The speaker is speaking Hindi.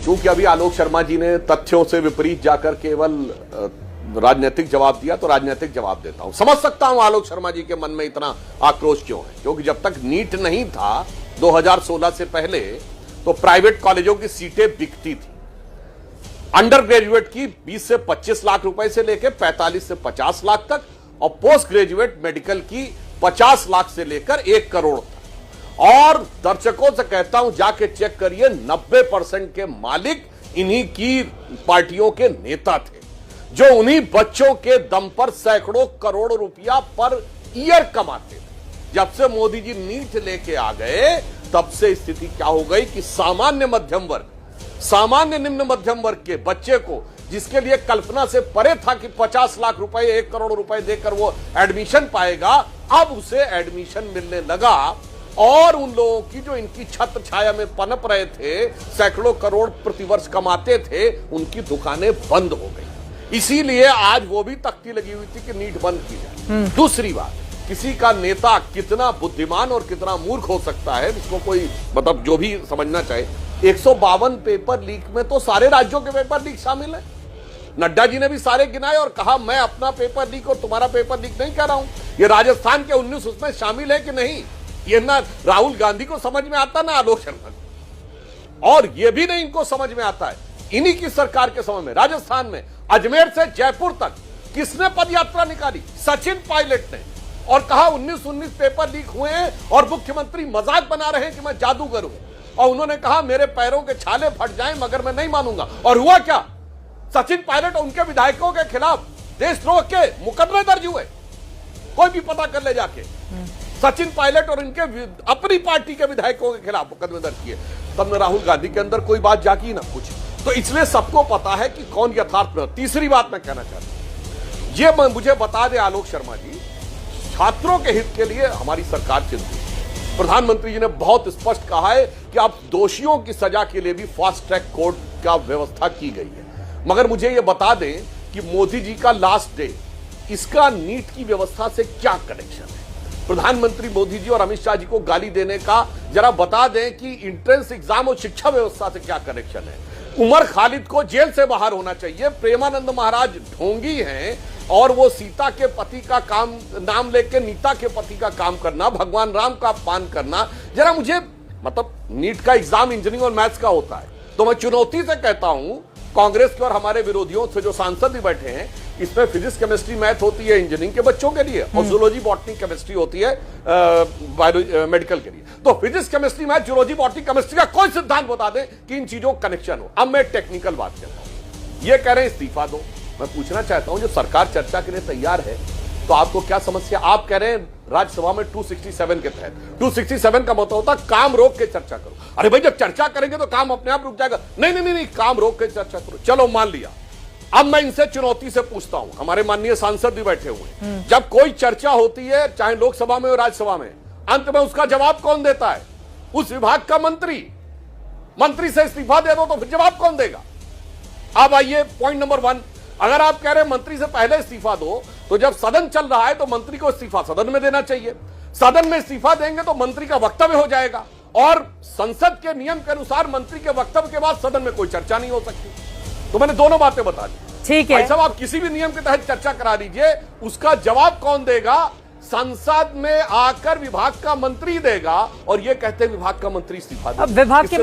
क्योंकि अभी आलोक शर्मा जी ने तथ्यों से विपरीत जाकर केवल राजनीतिक जवाब दिया, तो राजनीतिक जवाब देता हूं। समझ सकता हूं आलोक शर्मा जी के मन में इतना आक्रोश क्यों है, क्योंकि जब तक नीट नहीं था 2016 से पहले, तो प्राइवेट कॉलेजों की सीटें बिकती थी। अंडर ग्रेजुएट की 20 से 25 लाख रुपए से लेकर 45 से 50 लाख तक, और पोस्ट ग्रेजुएट मेडिकल की 50 लाख से लेकर 1 करोड़ तक। और दर्शकों से कहता हूं, जाके चेक करिए, 90% के मालिक इन्हीं की पार्टियों के नेता थे, जो उन्हीं बच्चों के दम पर सैकड़ों करोड़ रुपया पर ईयर कमाते थे। जब से मोदी जी नीट लेके आ गए, तब से स्थिति क्या हो गई कि सामान्य मध्यम वर्ग, सामान्य निम्न मध्यम वर्ग के बच्चे को, जिसके लिए कल्पना से परे था कि 50 लाख रुपए 1 करोड़ रुपए देकर वो एडमिशन पाएगा, अब उसे एडमिशन मिलने लगा। और उन लोगों की जो इनकी छत्र छाया में पनप रहे थे, सैकड़ों करोड़ प्रतिवर्ष कमाते थे, उनकी दुकानें बंद हो गई। इसीलिए आज वो भी तख्ती लगी हुई थी कि नीट बंद की जाए। दूसरी बात, किसी का नेता कितना बुद्धिमान और कितना मूर्ख हो सकता है, इसको कोई मतलब जो भी समझना चाहे। 152 पेपर लीक में तो सारे राज्यों के पेपर लीक शामिल है। नड्डा जी ने भी सारे गिनाए और कहा मैं अपना पेपर लीक और तुम्हारा पेपर लीक नहीं कह रहा हूं। ये राजस्थान के 19 उसमें शामिल है कि नहीं, ये ना राहुल गांधी को समझ में आता, ना आलोक शर्मा को, और ये भी नहीं इनको समझ में आता है। इन्हीं की सरकार के समय में राजस्थान में अजमेर से जयपुर तक किसने पदयात्रा निकाली? सचिन पायलट ने, और कहा 19 पेपर लीक हुए हैं और मुख्यमंत्री मजाक बना रहे हैं कि मैं जादूगर हूं। और उन्होंने कहा मेरे पैरों के छाले फट जाएं मगर मैं नहीं मानूंगा। और हुआ क्या? सचिन पायलट और उनके विधायकों के खिलाफ देशद्रोह के मुकदमे दर्ज हुए। कोई भी पता कर ले जाके, सचिन पायलट और इनके अपनी पार्टी के विधायकों के खिलाफ मुकदमे दर्ज किए। तब न राहुल गांधी के अंदर कोई बात जागी ना कुछ। तो इसलिए सबको पता है कि कौन यथार्थ में। तीसरी बात मैं कहना चाहता हूं, ये मुझे बता दे आलोक शर्मा जी, छात्रों के हित के लिए हमारी सरकार चिंतित है। प्रधानमंत्री जी ने बहुत स्पष्ट कहा है कि अब दोषियों की सजा के लिए भी फास्ट ट्रैक कोर्ट का व्यवस्था की गई है। मगर मुझे यह बता दें कि मोदी जी का लास्ट डे, इसका नीट की व्यवस्था से क्या कनेक्शन है? प्रधानमंत्री मोदी जी और अमित शाह जी को गाली देने का जरा बता दें कि एंट्रेंस एग्जाम और शिक्षा व्यवस्था से क्या कनेक्शन है। उमर खालिद को जेल से बाहर होना चाहिए। प्रेमानंद महाराज ढोंगी हैं और वो सीता के पति का काम नाम लेके नीता के पति का काम करना, भगवान राम का अपमान करना। जरा मुझे मतलब नीट का एग्जाम इंजीनियरिंग और मैथ्स का होता है, तो मैं चुनौती से कहता हूं कांग्रेस के और हमारे विरोधियों से जो सांसद भी बैठे हैं, इसमें फिजिक्स केमिस्ट्री मैथ होती है इंजीनियरिंग के बच्चों के लिए, और जूलॉजी बॉटनी केमिस्ट्री होती है मेडिकल के लिए। तो physics chemistry math zoology botany chemistry का कोई सिद्धांत बता दें कि इन चीजों का कनेक्शन हो। अब मैं टेक्निकल बात करता हूं। ये कह रहे हैं इस्तीफा दो। मैं पूछना चाहता हूं, जो सरकार चर्चा के लिए तैयार है, तो आपको क्या समस्या? आप कह रहे हैं राज्यसभा में 267 के तहत, 267 का मतलब होता है काम रोक के चर्चा करो। अरे भाई, जब चर्चा करेंगे तो काम अपने आप रुक जाएगा। नहीं नहीं नहीं, काम रोक के चर्चा करो। चलो मान लिया। अब मैं इनसे चुनौती से पूछता हूं, हमारे माननीय सांसद भी बैठे हुए हैं, जब कोई चर्चा होती है चाहे लोकसभा में और राज्यसभा में, अंत में उसका जवाब कौन देता है? उस विभाग का मंत्री। मंत्री से इस्तीफा दे दो तो फिर जवाब कौन देगा? अब आइए पॉइंट नंबर 1, अगर आप कह रहे हैं मंत्री से पहले इस्तीफा दो, तो जब सदन चल रहा है तो मंत्री को इस्तीफा सदन में देना चाहिए। सदन में इस्तीफा देंगे तो मंत्री का वक्तव्य हो जाएगा, और संसद के नियम के अनुसार मंत्री के वक्तव्य के बाद सदन में कोई चर्चा नहीं हो सकती। तो मैंने दोनों बातें बता दी। ठीक है साहब, आप किसी भी नियम के तहत चर्चा करा दीजिए, उसका जवाब कौन देगा? संसद में आकर विभाग का मंत्री देगा, और ये कहते हैं विभाग का मंत्री इस्तीफा देगा। विभाग के